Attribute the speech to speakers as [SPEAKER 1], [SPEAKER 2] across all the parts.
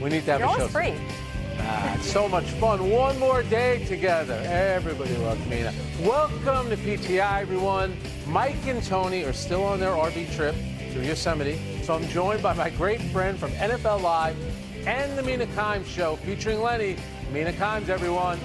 [SPEAKER 1] We need to have
[SPEAKER 2] You're
[SPEAKER 1] a show.
[SPEAKER 2] always free.
[SPEAKER 1] It's so much fun. One more day together. Everybody loves Mina. Welcome to PTI, everyone. Mike and Tony are still on their RV trip through Yosemite. So I'm joined by my great friend from NFL Live and the Mina Kimes Show featuring Lenny. Mina Kimes, everyone.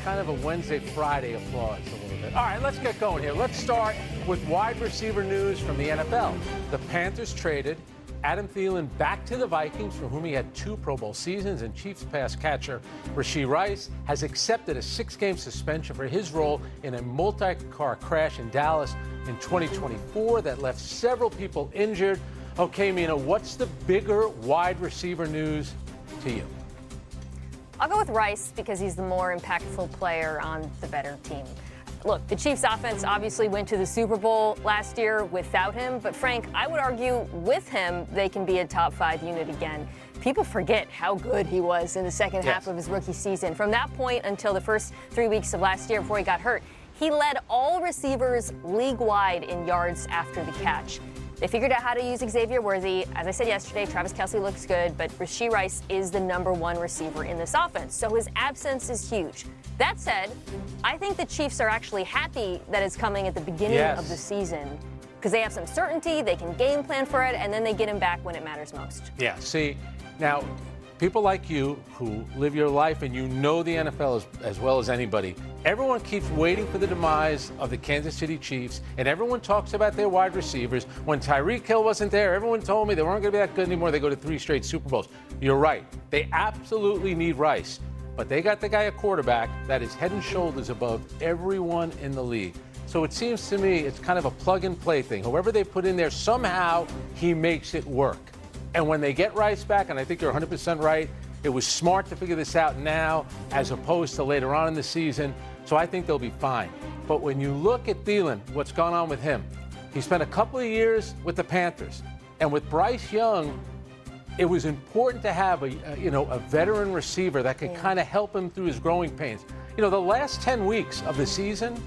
[SPEAKER 1] Kind of a Wednesday, Friday applause a little bit. All right, let's get going here. Let's start with wide receiver news from the NFL. The Panthers traded Adam Thielen back to the Vikings, for whom he had 2 Pro Bowl seasons, and Chiefs pass catcher Rashee Rice has accepted a 6-game suspension for his role in a multi-car crash in Dallas in 2024 that left several people injured. Okay, Mina, what's the bigger wide receiver news to you?
[SPEAKER 2] I'll go with Rice because he's the more impactful player on the better team. Look, the Chiefs offense obviously went to the Super Bowl last year without him, but Frank, I would argue with him, they can be a top 5 unit again. People forget how good he was in the second half of his rookie season. From that point until the first 3 weeks of last year before he got hurt, he led all receivers league-wide in yards after the catch. They figured out how to use Xavier Worthy. As I said yesterday, Travis Kelce looks good, but Rashee Rice is the #1 receiver in this offense, so his absence is huge. That said, I think the Chiefs are actually happy that it's coming at the beginning of the season because they have some certainty, they can game plan for it, and then they get him back when it matters most.
[SPEAKER 1] Yeah, see, now, people like you who live your life and you know the NFL as well as anybody, everyone keeps waiting for the demise of the Kansas City Chiefs, and everyone talks about their wide receivers. When Tyreek Hill wasn't there, everyone told me they weren't going to be that good anymore. They go to 3 straight Super Bowls. You're right. They absolutely need Rice, but they got the guy at quarterback that is head and shoulders above everyone in the league. So it seems to me it's kind of a plug-and-play thing. Whoever they put in there, somehow he makes it work. And when they get Rice back, and I think you're 100% right, it was smart to figure this out now as opposed to later on in the season. So I think they'll be fine. But when you look at Thielen, what's gone on with him, he spent a couple of years with the Panthers. And with Bryce Young, it was important to have a veteran receiver that could kind of help him through his growing pains. You know, the last 10 weeks of the season,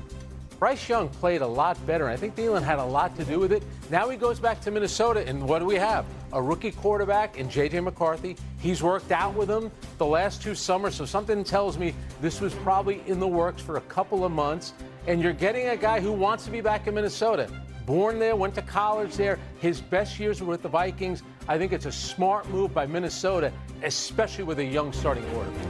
[SPEAKER 1] Bryce Young played a lot better. I think Thielen had a lot to do with it. Now he goes back to Minnesota, and what do we have? A rookie quarterback in J.J. McCarthy. He's worked out with him the last 2 summers, so something tells me this was probably in the works for a couple of months. And you're getting a guy who wants to be back in Minnesota. Born there, went to college there. His best years were with the Vikings. I think it's a smart move by Minnesota, especially with a young starting quarterback.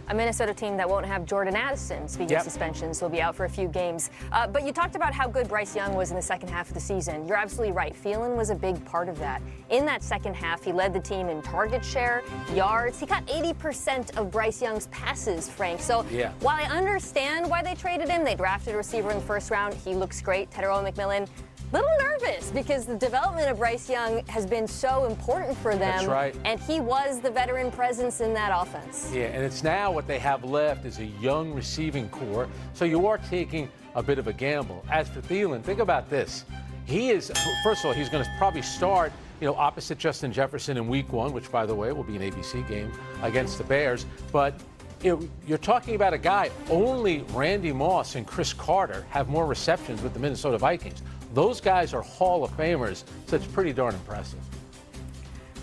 [SPEAKER 2] A Minnesota team that won't have Jordan Addison, speaking of suspensions, will be out for a few games. But you talked about how good Bryce Young was in the second half of the season. You're absolutely right. Thielen was a big part of that. In that second half, he led the team in target share, yards. He caught 80% of Bryce Young's passes, Frank. So while I understand why they traded him, they drafted a receiver in the first round. He looks great. Tetairoa McMillan. Little nervous because the development of Bryce Young has been so important for them.
[SPEAKER 1] That's right.
[SPEAKER 2] And he was the veteran presence in that offense. Yeah,
[SPEAKER 1] and it's now what they have left is a young receiving core. So you are taking a bit of a gamble. As for Thielen, think about this. He is, first of all, he's going to probably start, opposite Justin Jefferson in week 1, which, by the way, will be an ABC game against the Bears. But you're talking about a guy, only Randy Moss and Chris Carter have more receptions with the Minnesota Vikings. Those guys are Hall of Famers, so it's pretty darn impressive.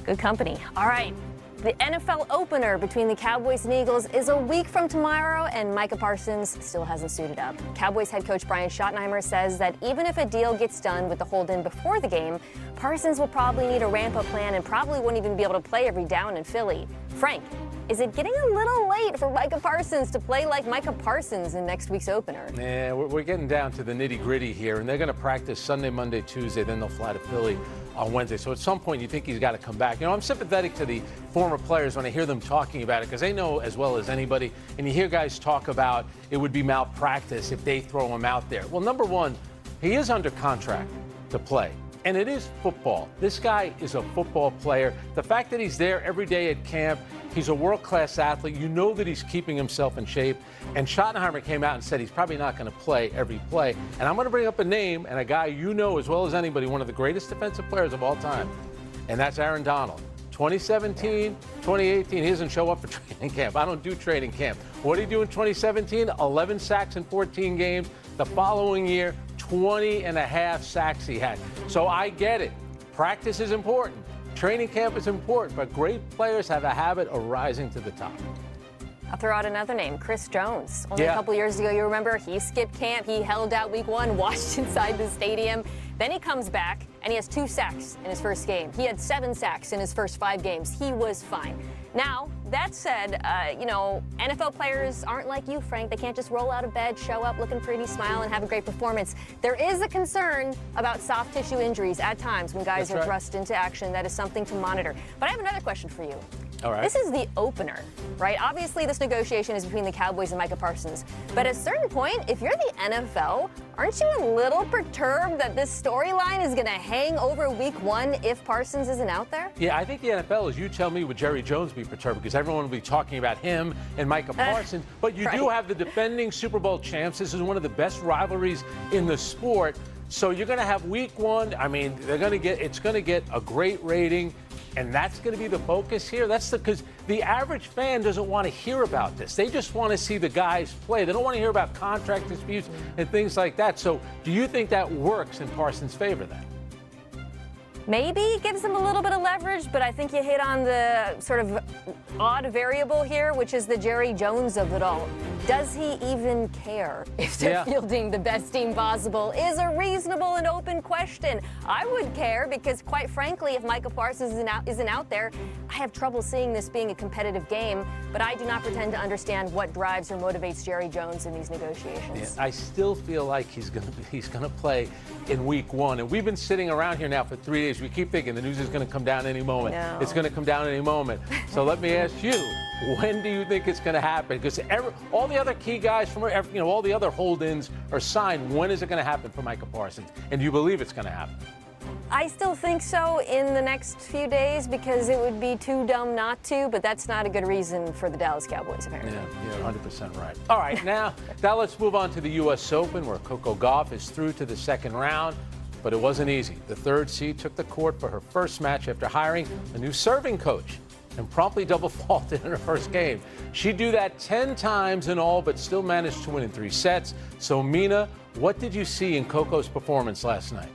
[SPEAKER 2] Good company. All right. The NFL opener between the Cowboys and Eagles is a week from tomorrow, and Micah Parsons still hasn't suited up. Cowboys head coach Brian Schottenheimer says that even if a deal gets done with the hold-in before the game, Parsons will probably need a ramp-up plan and probably won't even be able to play every down in Philly. Frank, is it getting a little late for Micah Parsons to play like Micah Parsons in next week's opener?
[SPEAKER 1] Yeah, we're getting down to the nitty-gritty here, and they're going to practice Sunday, Monday, Tuesday, then they'll fly to Philly on Wednesday. So at some point you think he's got to come back. I'm sympathetic to the former players when I hear them talking about it because they know as well as anybody. And you hear guys talk about it would be malpractice if they throw him out there. Well, number one, he is under contract to play. And it is football. This guy is a football player. The fact that he's there every day at camp, he's a world-class athlete. You know that he's keeping himself in shape. And Schottenheimer came out and said he's probably not going to play every play. And I'm going to bring up a name and a guy you know as well as anybody, one of the greatest defensive players of all time, and that's Aaron Donald. 2017, 2018, he doesn't show up for training camp. I don't do training camp. What did he do in 2017? 11 sacks in 14 games. The following year, 20 and a half sacks he had. So I get it. practice is important. Training camp is important, but great players have a habit of rising to the top.
[SPEAKER 2] I'll throw out another name, Chris Jones. Only a couple years ago, you remember, he skipped camp. He held out week 1, watched inside the stadium. Then he comes back, and he has 2 sacks in his first game. He had 7 sacks in his first 5 games. He was fine. Now, that said, NFL players aren't like you, Frank. They can't just roll out of bed, show up looking pretty, smile, and have a great performance. There is a concern about soft tissue injuries at times when guys are thrust into action. That is something to monitor. But I have another question for you.
[SPEAKER 1] All right.
[SPEAKER 2] This is the opener, right? Obviously, this negotiation is between the Cowboys and Micah Parsons. But at a certain point, if you're the NFL, aren't you a little perturbed that this storyline is going to hang over week 1 if Parsons isn't out there?
[SPEAKER 1] Yeah, I think the NFL, as you tell me, would Jerry Jones be perturbed because everyone will be talking about him and Micah Parsons. But you do have the defending Super Bowl champs. This is one of the best rivalries in the sport. So you're going to have week 1. I mean, it's going to get a great rating. And that's going to be the focus here. Because the average fan doesn't want to hear about this. They just want to see the guys play. They don't want to hear about contract disputes and things like that. So do you think that works in Parsons' favor then?
[SPEAKER 2] Maybe gives them a little bit of leverage, but I think you hit on the sort of odd variable here, which is the Jerry Jones of it all. Does he even care if they're fielding the best team possible is a reasonable and open question. I would care because, quite frankly, if Micah Parsons isn't out there, I have trouble seeing this being a competitive game, but I do not pretend to understand what drives or motivates Jerry Jones in these negotiations.
[SPEAKER 1] Yeah, I still feel like he's going to play in week 1. And we've been sitting around here now for 3 days. We keep thinking the news is going to come down any moment.
[SPEAKER 2] No.
[SPEAKER 1] It's going to come down any moment. So let me ask you, when do you think it's going to happen? Because all the other key guys from all the other hold-ins are signed. When is it going to happen for Micah Parsons? And do you believe it's going to happen?
[SPEAKER 2] I still think so in the next few days because it would be too dumb not to, but that's not a good reason for the Dallas Cowboys, apparently.
[SPEAKER 1] Yeah, you're 100% right. All right, now let's move on to the U.S. Open, where Coco Gauff is through to the second round. But it wasn't easy. The 3rd seed took the court for her first match after hiring a new serving coach and promptly double faulted in her first game. She'd do that 10 times in all, but still managed to win in 3 sets. So, Mina, what did you see in Coco's performance last night?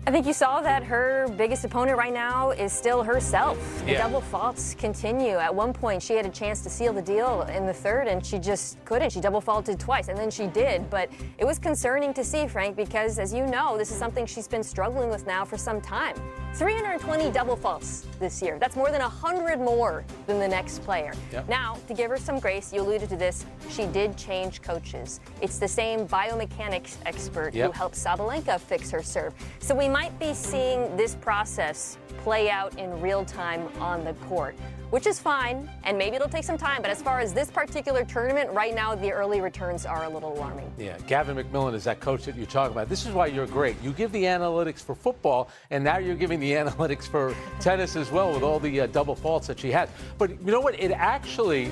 [SPEAKER 2] I think you saw that her biggest opponent right now is still herself. The double faults continue. At one point, she had a chance to seal the deal in the 3rd, and she just couldn't. She double faulted twice, and then she did. But it was concerning to see, Frank, because, as you know, this is something she's been struggling with now for some time. 320 double faults this year. That's more than 100 more than the next player. Now, to give her some grace, you alluded to this, she did change coaches. It's the same biomechanics expert who helped Sabalenka fix her serve. So we might be seeing this process play out in real time on the court, which is fine, and maybe it'll take some time. But as far as this particular tournament, right now the early returns are a little alarming. Yeah, Gavin McMillan is that coach that you're talking about. This is why you're great. You give the analytics for football, and now you're giving the analytics for tennis as well with all the double faults that she had. But you know what? It actually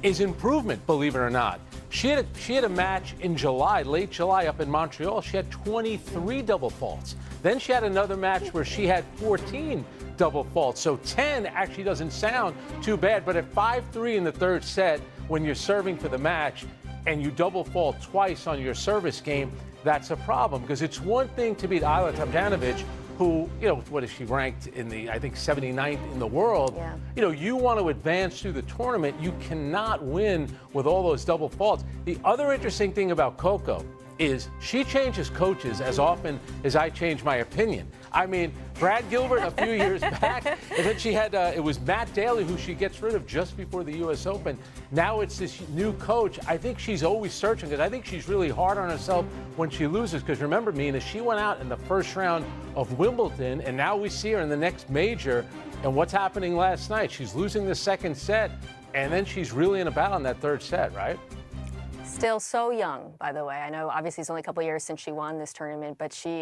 [SPEAKER 2] is improvement, believe it or not. She had a match in July, late July, up in Montreal. She had 23 double faults. Then she had another match where she had 14 double faults. So 10 actually doesn't sound too bad. But at 5-3 in the 3rd set, when you're serving for the match and you double fault twice on your service game, that's a problem. Because it's one thing to beat Ajla Tomljanovic, who, what is she ranked in the, I think, 79th in the world. You want to advance through the tournament. You cannot win with all those double faults. The other interesting thing about Coco is she changes coaches as often as I change my opinion. I mean, Brad Gilbert a few years back, and then she had, it was Matt Daly, who she gets rid of just before the U.S. Open. Now it's this new coach. I think she's always searching, because I think she's really hard on herself when she loses. Because remember, Mina, she went out in the first round of Wimbledon, and now we see her in the next major. And what's happening last night? She's losing the 2nd set, and then she's really in a battle in that 3rd set, right? Still so young, by the way. I know obviously it's only a couple years since she won this tournament, but she